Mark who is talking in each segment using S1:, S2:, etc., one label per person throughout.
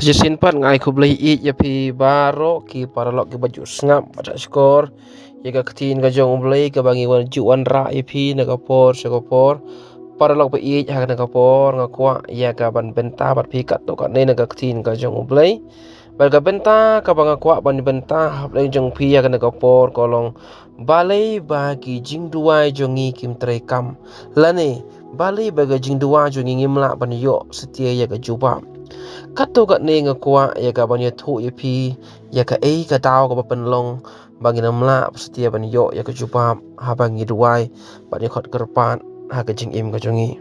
S1: Saja simpan ngai ku beli it ya pi baro ki paralok ki baju sngap pada skor ya ka ktin ka jong beli ka bangi wan juan ra ya pi na ka por sa ka por paralok pe it ha na ka por nga kwa ya ka ban benta bat pi kat to ka ne na ka ktin ka jong beli bal ka benta ka banga kwa ban benta hap le jong pi ya ka na ka por kolong balai ba ki jing duai jongi kim tre kam lane balai ba ga jing duai jongi ngimla ban yo setia ya ka jubam kato kat ne ngakwa ya ka banya thu ya pi ya ka ka tao ka penlong bagi namla setia ban yo ya ka jupa ha bangi duai bani khot kerpan ha ka jing im ka jongi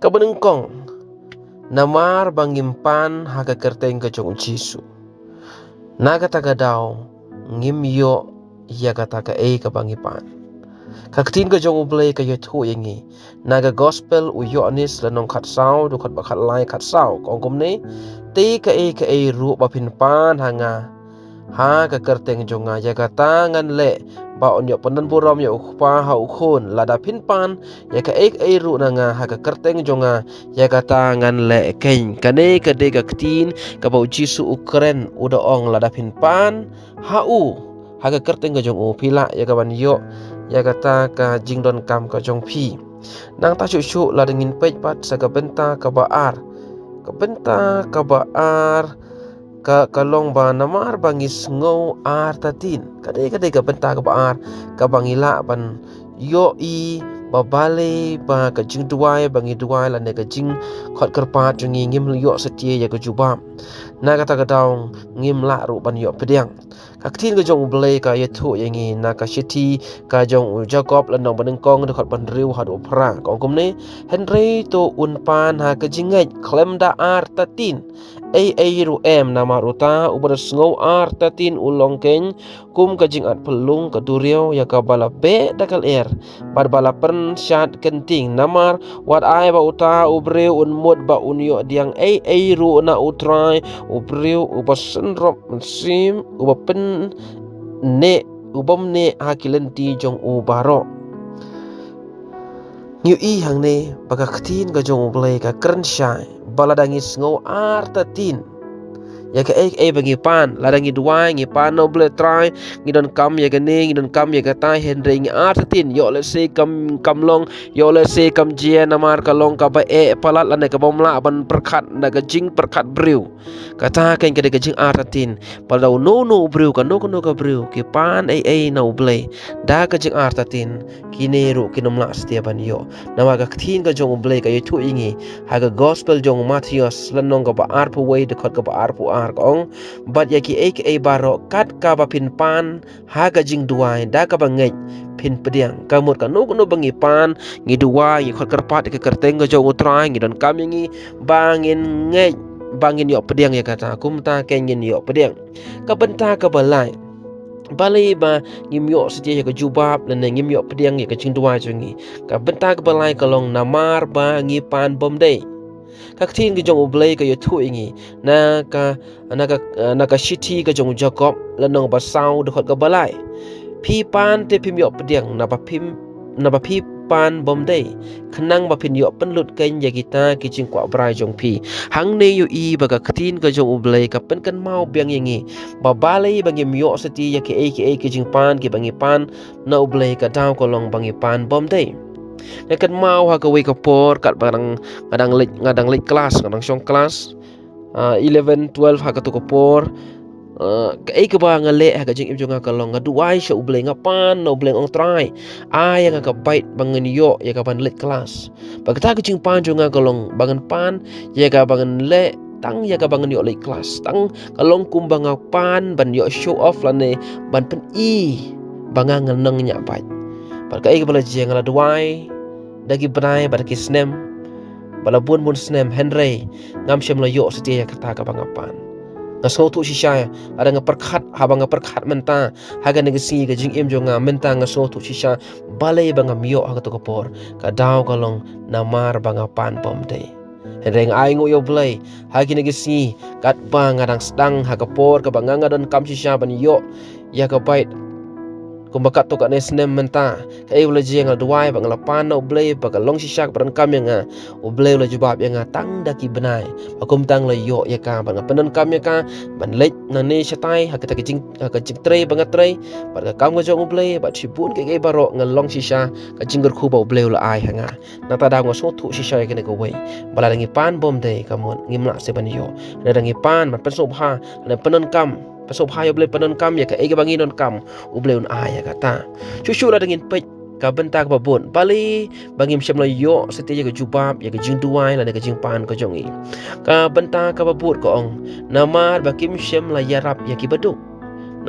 S1: ka benengkong namar bangim pan ha ka kerteng ka jong jisu naga ta ka dao ngim yo ya ka ta ka bangi pan kaktin ka jong ublay ka yothu yangi naga gospel u yonis lanong khat sao du khat bakhat lai khat sao kong kum ne te ka ru ba phin pan hanga ha ka kerteng jonga ya ka tangan le ba on yo panan buram yo pa ha u khon lada phin pan ya ka ru nanga ha ka kerteng jonga ya ka tangan le ken kane ka de ka ktin ka ba jisu ukren u da ong lada phin pan ha u ha ka kerteng ka jong u pila ya ka ban yo ya kata ka jingdon kam ka jong phi nang ta chu chu la dingin pej pat sa ka benta ka baar ka kalong ba namar bangis ngo ar tatin kade ka benta ka baar ka bangila ban yo I babale ba ka jing duai bangi duai la ne ka jing khot kerpat jungi ngim yo setie ya ka jubam na kata ka daung ngim la ru ban yo pediang kaktin ka jong blay ka yethu yangi na ka shiti ka jong Jacob lanong banengkong de khot ban riu ha do pra kong kum ne Henry to un pan ha ka jingai klem da ar tatin ru em nama ruta ubar sngo ar tatin ulong ken kum ka jing at pelung ka duriau ya ka bala be dakal bar bala pen syat kenting namar wat ai ba uta ubreu un mod ba unyo diang ru na utrai ubreu ubasen rop sim ubapen ne ubam ne hakilenti jong ubaro Nyu I hang ne baka ktin ka jong ublay ka keren syai baladangis ngo ar tatin ya ka bagi pan ladangi duai ngi pan no ble try ngi don kam ya ka ne ngi don kam ya ka tai Henry ngi ar tatin yo le se kam long yo le se kam jia namar ka long ka ba palat lane ka bomla ban perkhat na ka jing perkhat briu kata ken ka de ka jing ar tatin palau no briu ka no ka briu ki pan na ublay da ka jing ar tatin kineru kinomla setiapan yo nama ka ktin ka jong ublay ka yitu ingi ha ka gospel jong Matthias lanong ka ba ar pu way de khot ka ba ar pu ar kong bat ya ki baro kat ka ba pin pan ha ka jing duai da ka ba ngai pin pediang kamut ka no bangi pan ngi duai ngi khot kerpat ke kerteng ka jong utrai ngi don kam ngi bangin ngai bangin yo pediang ya kata kum ta kengin yo pediang ka benta ka balai balai ba ngimyo setia ka jubab dan ngimyo pediang ya ka jing duai jongi ka benta ka balai kalong namar ba ngi pan bom dei kaktin ka jong ublay ka yothu ingi na ka shiti ka jong Jacob lanong ba sao de khot ka balai pi pan te pim yo pediang na ba pi pan bom dei khnang ba pin yo penlut ken ya kita ki jing kwa brai jong pi hang ne yo I ba ka ktin ka jong ublay ka pen kan mau biang yangi ba balai bangi myo seti ya ki jing pan ki bangi pan na ublay ka daw kolong bangi pan bom dei Nekan mau ha ka we ka por kat barang ngadang late kelas ngadang syong kelas 11 12 ha ka tu ka por ka ba ngale ha ka jing im jonga ka long ngaduai sya ubleng ngapan no ubleng ong trai ai nga ka bait bangen yo ya ka ban late kelas bagata ka jing pan jonga ka long bangen pan ya ka bangen le tang ya ka bangen yo late kelas tang kalong kumbang pan ban yo show off lane ban pen bangang nang nya bait Barka ka bala jeng la duai dagi benai bar ki snem bala bun snem Henry ngam syam la yo setia kata ka bangapan ngaso tu shisha ada ngaperkhat habang ngaperkhat menta haga negasi ka jing im jonga menta ngaso tu shisha balai bangam yo ha to kapor ka daw kalong namar bangapan pom dei Henry ai ngo yo blai hagi negasi kat bang ngadang sedang ha kapor ka banganga don kam shisha ban yo ya ka bait kumbakat to ka ne snem menta ka e wala jeng duai ba ngalapan no blay ba ka long sisak ban kam yang u blay la jubab yang tang daki benai ba kum tang la yo ya ka ba penan kam ya ka ban lek na ne shatai ha ka jing tre ba ngatrai ba ka kam ga jong u blay ba chibun ke baro ngalong sisa ka jingger khu ba u blay la ai hanga na ta da ngo so thu sisa ke ne ko wei bala dangi pan bom de kamun ngimla se ban yo na dangi pan man penso bha na penan kam pasal bahaya boleh penon kam ya ka ege bangi non kam u boleh un aya kata cucu la dengan pej ka bentak babon bali bangi msyam la yo setia ke jubab ya ke jing duai la ke jing pan ko jongi ka bentak ka babut ko ong namar bakim msyam la yarap ya ki baduk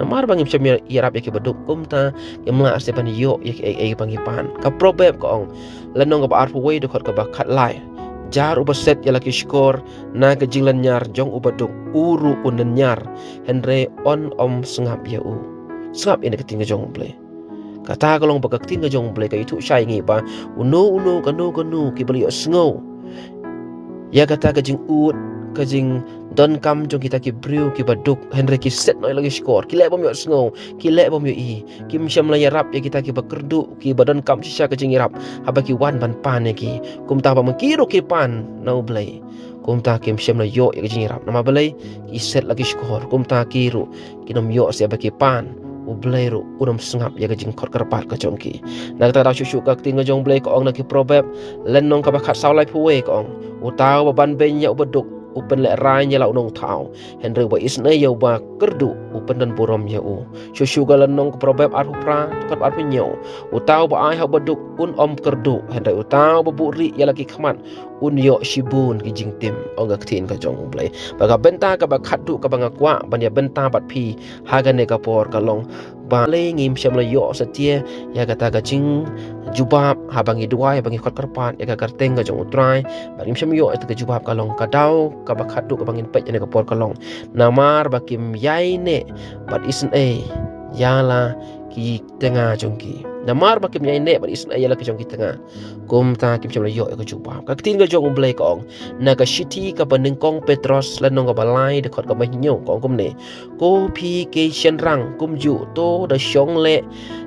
S1: namar bangi msyam yarap ya ki baduk kumta ya mla se pan yo ya ke ege bangi pan ka probab ko ong lanong ka arfu we de khot ka ba khat lai jar uba set ya laki skor na ke jinglan nyar jong uba duk uru unen nyar henre on om sengap ya u sengap ini ketingga jong ble kata kalong baka ketingga jong ble ka itu syai ngi ba uno kanu ki bali sngo ya kata ke jing ut ke jing don kam jong kita ki briu ki baduk henre ki set noi lagi skor ki le bom yo sngo ki le bom yo i ki msyam la yarap ya kita ki bakerdu ki badan kam sisa ke jing yarap haba ki wan ban pan ya ki kum ta ba mengkiro ki pan nau blai kum ta ki msyam la yo ya ke jing yarap nama blai ki set lagi skor kum ta kiru ki nom yo se ba ki pan u blai ru unam sengap ya ke jing khot karpat ka jong ki na ta da shushu ka tinga jong blai ko ong na ki probab len nong ka ba khat saulai phuwe ko ong u taw ba ban ben ya u baduk upen le rai nya la unong thau henre ba isne ya ba kerdu upen dan borom ya u shushu ga len nong probab arhu pra kat arhu nyo u taw ba ai ha baduk un om kerdu henre u taw ba buri ya laki khmat un yo shibun ki jing tim ong ga ktin ka jong blai ba ga benta ka ba khatu ka ba ngakwa ban ya benta bat phi ha ga ne ka por ka long ba le ngim syam la yo setia ya kata ka jing jubab ha bangi duai bangi khot karpat ya ka karteng ka jong utrai ba ngim syam yo eta ka jubab ka long ka dau ka ba khatu ka bangin pet ya ka por ka long namar ba kim yai ne bat isen yala ki tengah jongki namar ba kim yai ne bat isen yala ki jongki tengah kum ta kim syam la yo ka jubab ka tin ka jong blai ka ong na ka shiti ka banding kong petros lanong ka balai de khot ka ba nyo kong kum ne ko pi ke shen rang kum ju to da shong le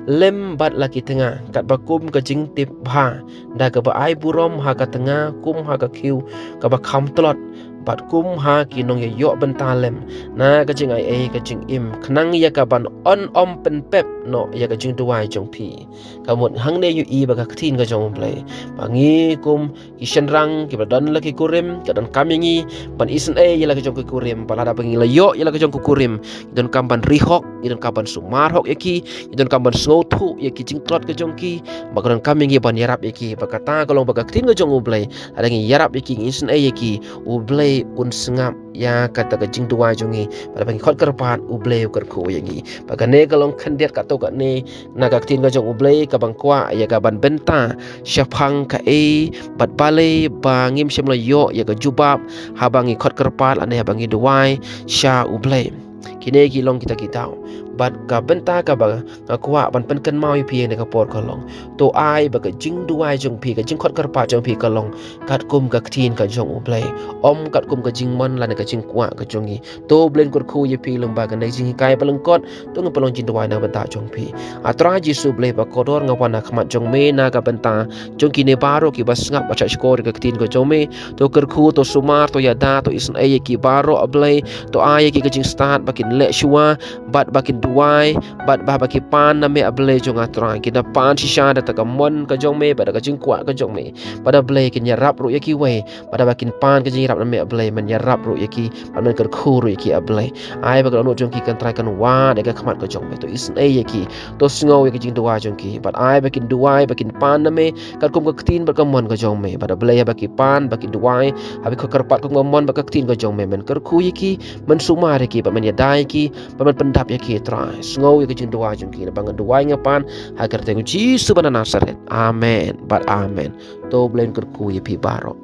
S1: lem bat laki tengah kat ba kum ka jing tip bha da ka ba ai burom ha ka tengah kum ha ka khiu ka ba kham tlot bat kum ha ki nong ya yo bentalem na ka jing ai ka jing im khnang ya ka ban on om pen pep no ya ka jing tuai jong pi ka mon hang ne yu i ba ka tin ka jong blai bangi kum ki shen rang ki ba dan laki kurim ka dan kamingi ban isen ya la ka jong kurim pala da bangi la yo ya la ka jong kurim don kamban rihok don kamban sumar hok ya ki don kamban snothu ya ki jing tlot ka jong ki ba ka dan kamingi ban yarap ya ki ba kata kalong ba ka tin ka jong blai ada ngi yarap ya ki isen ya ki u blai un sengap ya kata ka jing tuai jongi pada bangi khot karpat u blai kar khu ya ngi ba ka ne kalong khandiat ka to ka ne na ka tin ka jong u blai ka bang kwa ya ka ban benta syafang ka bat bale ba ngim syam la yo ya ka jubab ha bangi khot karpat ane ha bangi duai sha u blai kine ki long kita kitau bat ka benta ka ba kwa ban pen kan mau pi ne ka por ka long to ai ba ka jing duai jong pi ka jing khot karpat jong pi ka long kat kum ka tin ka jong u blai om kat kum ka jing mon la ne ka jing kwa ka jongi to blen kur khu ye pi long ba ka ne jing kai paleng kot to ng palong jing duai na benta jong pi atra jisu blai ba kodor nga wana khmat jong me na ka benta jong ki ne baro ki bas ngap ba cha skor ka tin ka jong me to kur khu to sumar to yada to isen ai ki baro ablai to ai ki ka jing start bakin le shua bat bakin duai bat bah baki pan na me ablai jong atra ki da pan shisha da ta ka mon ka jong me ba da ka jing kwa ka jong me pada blai ki nyarap ru yaki we pada bakin pan ka jing rap na me ablai men nyarap ru yaki pan men kar khu ru yaki ablai ai ba ka no jong ki kan trai kan wa de ka khmat ka jong me to isen ai yaki to sngo yaki jing duai jong ki bat ai bakin duai bakin pan na me kar kum ka tin ba ka mon ka jong me pada blai baki pan bakin duai habi ka karpat ka mon ba ka tin ka jong me men kar khu yaki men sumar yaki ba men ya dai ki ba men pendap yaki trai sngo yaki jing duai jong ki na bang duai ngapan agar tengu Yesus bana Nazaret amen bat amen to blen kar khu yaki baro